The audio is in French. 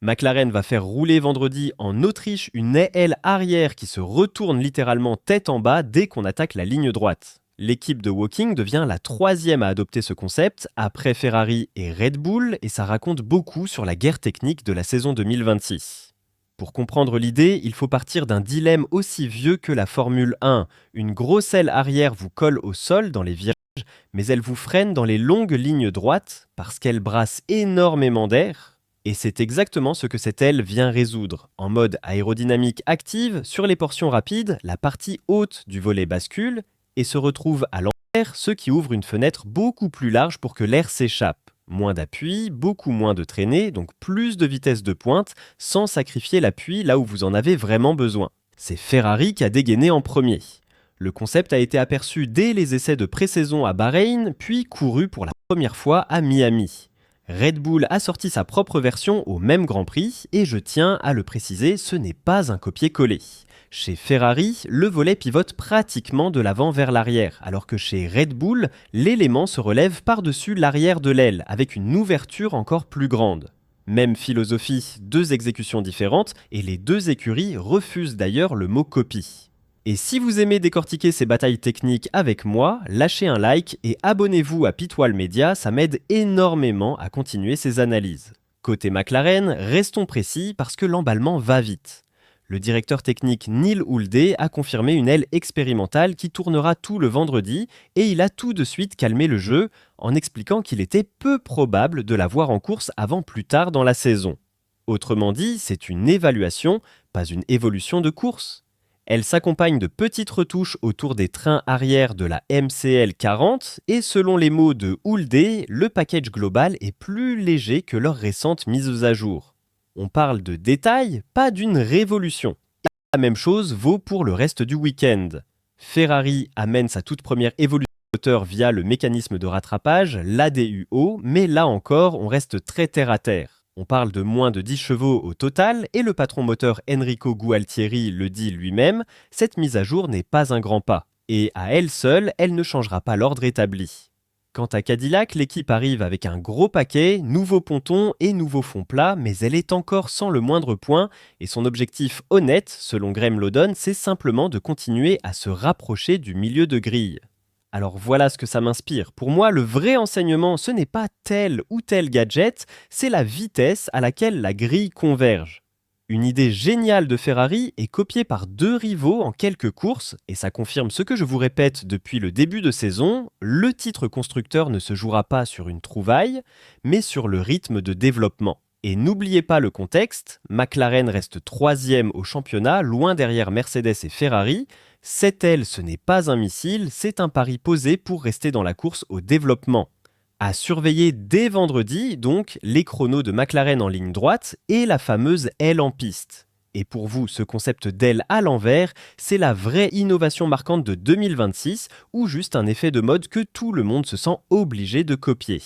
McLaren va faire rouler vendredi en Autriche une aile arrière qui se retourne littéralement tête en bas dès qu'on attaque la ligne droite. L'équipe de Woking devient la troisième à adopter ce concept, après Ferrari et Red Bull, et ça raconte beaucoup sur la guerre technique de la saison 2026. Pour comprendre l'idée, il faut partir d'un dilemme aussi vieux que la Formule 1. Une grosse aile arrière vous colle au sol dans les virages, mais elle vous freine dans les longues lignes droites parce qu'elle brasse énormément d'air. Et c'est exactement ce que cette aile vient résoudre. En mode aérodynamique active, sur les portions rapides, la partie haute du volet bascule et se retrouve à l'envers, ce qui ouvre une fenêtre beaucoup plus large pour que l'air s'échappe. Moins d'appui, beaucoup moins de traînée, donc plus de vitesse de pointe, sans sacrifier l'appui là où vous en avez vraiment besoin. C'est Ferrari qui a dégainé en premier. Le concept a été aperçu dès les essais de pré-saison à Bahreïn, puis couru pour la première fois à Miami. Red Bull a sorti sa propre version au même Grand Prix, et je tiens à le préciser, ce n'est pas un copier-coller. Chez Ferrari, le volet pivote pratiquement de l'avant vers l'arrière, alors que chez Red Bull, l'élément se relève par-dessus l'arrière de l'aile, avec une ouverture encore plus grande. Même philosophie, deux exécutions différentes, et les deux écuries refusent d'ailleurs le mot copie. Et si vous aimez décortiquer ces batailles techniques avec moi, lâchez un like et abonnez-vous à Pitwall Media, ça m'aide énormément à continuer ces analyses. Côté McLaren, restons précis parce que l'emballement va vite. Le directeur technique Neil Houlday a confirmé une aile expérimentale qui tournera tout le vendredi et il a tout de suite calmé le jeu en expliquant qu'il était peu probable de la voir en course avant plus tard dans la saison. Autrement dit, c'est une évaluation, pas une évolution de course. Elle s'accompagne de petites retouches autour des trains arrière de la MCL 40 et selon les mots de Houlday, le package global est plus léger que leurs récentes mises à jour. On parle de détails, pas d'une révolution. Et la même chose vaut pour le reste du week-end. Ferrari amène sa toute première évolution de moteur via le mécanisme de rattrapage, l'ADUO, mais là encore, on reste très terre à terre. On parle de moins de 10 chevaux au total et le patron moteur Enrico Gualtieri le dit lui-même, cette mise à jour n'est pas un grand pas. Et à elle seule, elle ne changera pas l'ordre établi. Quant à Cadillac, l'équipe arrive avec un gros paquet, nouveau ponton et nouveau fond plat, mais elle est encore sans le moindre point et son objectif honnête, selon Graham Lawdon, c'est simplement de continuer à se rapprocher du milieu de grille. Alors voilà ce que ça m'inspire. Pour moi, le vrai enseignement, ce n'est pas tel ou tel gadget, c'est la vitesse à laquelle la grille converge. Une idée géniale de Ferrari est copiée par deux rivaux en quelques courses, et ça confirme ce que je vous répète depuis le début de saison, le titre constructeur ne se jouera pas sur une trouvaille, mais sur le rythme de développement. Et n'oubliez pas le contexte, McLaren reste troisième au championnat, loin derrière Mercedes et Ferrari. Cette aile, ce n'est pas un missile, c'est un pari posé pour rester dans la course au développement. À surveiller dès vendredi, donc, les chronos de McLaren en ligne droite et la fameuse aile en piste. Et pour vous, ce concept d'aile à l'envers, c'est la vraie innovation marquante de 2026 ou juste un effet de mode que tout le monde se sent obligé de copier.